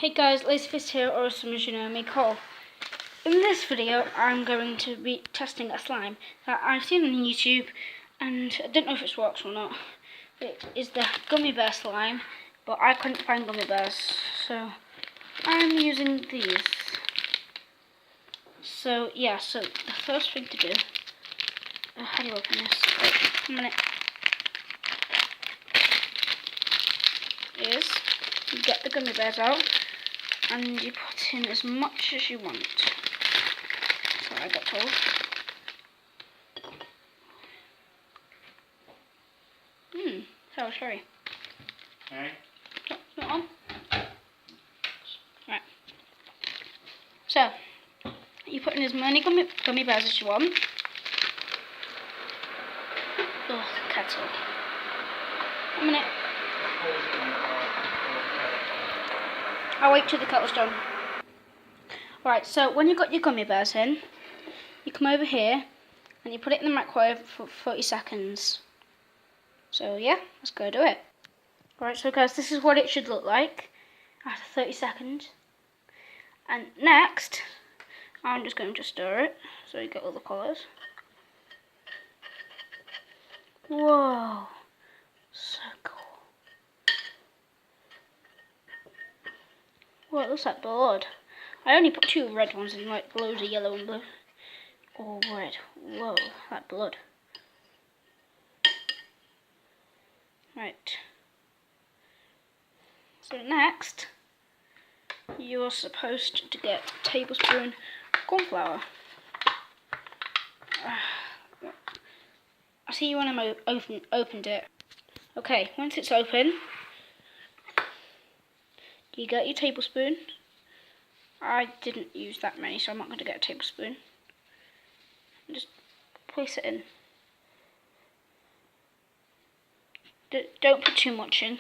Hey guys, Lazyfist here, or some as you know me, Cole. In this video, I'm going to be testing a slime that I've seen on YouTube, and I don't know if it works or not. It is the gummy bear slime, but I couldn't find gummy bears, so I'm using these. So yeah, so the first thing to do, how do you open this? Wait, a minute. Is you get the gummy bears out and you put in as much as you want. That's what I got told. Sour cherry. Alright. No, not on. Right. So, you put in as many gummy bears as you want. Oh, kettle. A minute. I'll wait till the kettle's done. Right, so when you've got your gummy bears in, you come over here and you put it in the microwave for 30 seconds. So yeah, let's go do it. Right, so guys, this is what it should look like after 30 seconds. And next, I'm just going to stir it so you get all the colours. Whoa, so cool. Whoa, it looks like blood. I only put 2 red ones in, like loads of yellow and blue. Oh, red. Whoa, like blood. Right. So next, you're supposed to get a tablespoon corn flour. I see you when I opened it. Okay, once it's open, you get your tablespoon. I didn't use that many, so I'm not going to get a tablespoon. Just place it in. Don't put too much in,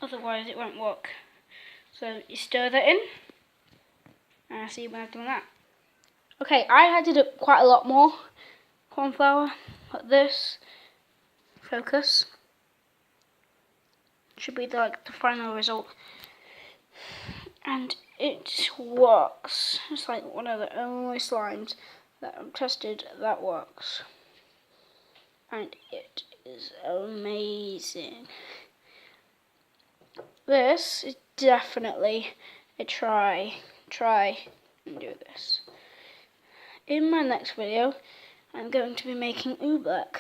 otherwise it won't work. So you stir that in, and I'll see you when I've done that. Okay, I added quite a lot more corn flour, like this. Focus. Should be the final result. And it works. It's like one of the only slimes that I've tested that works. And it is amazing. This is definitely a try and do this. In my next video, I'm going to be making oobleck.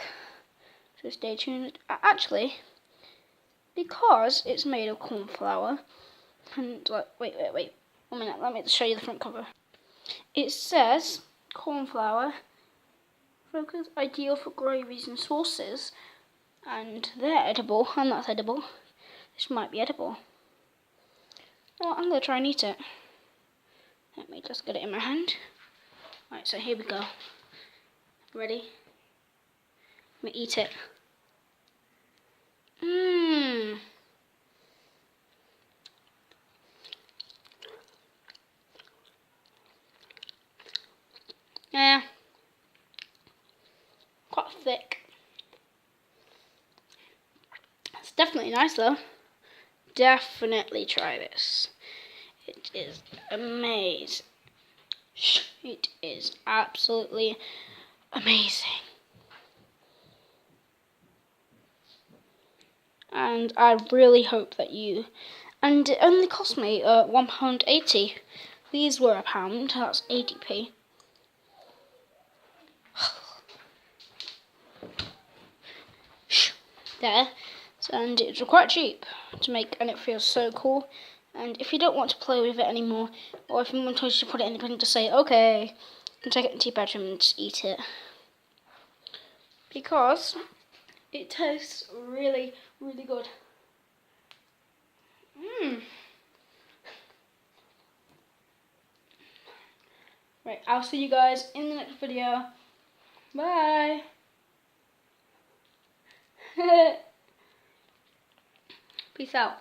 So stay tuned. Actually, because it's made of corn flour, and wait, 1 minute, let me show you the front cover. It says corn flour, focus, ideal for gravies and sauces, and they're edible, and that's edible. This might be edible. Well, I'm going to try and eat it. Let me just get it in my hand. Right, so here we go. Ready? Let me eat it. Yeah. Quite thick. It's definitely nice though. Definitely try this. It is amazing. It is absolutely amazing. And I really hope that you... And it only cost me £1.80. These were £1, that's 80p. There. And it's quite cheap to make, and it feels so cool. And if you don't want to play with it anymore, or if someone tells you to put it in the bin, just say okay, and take it into your bedroom and just eat it. Because it tastes really, really good. Right, I'll see you guys in the next video. Bye. Peace out.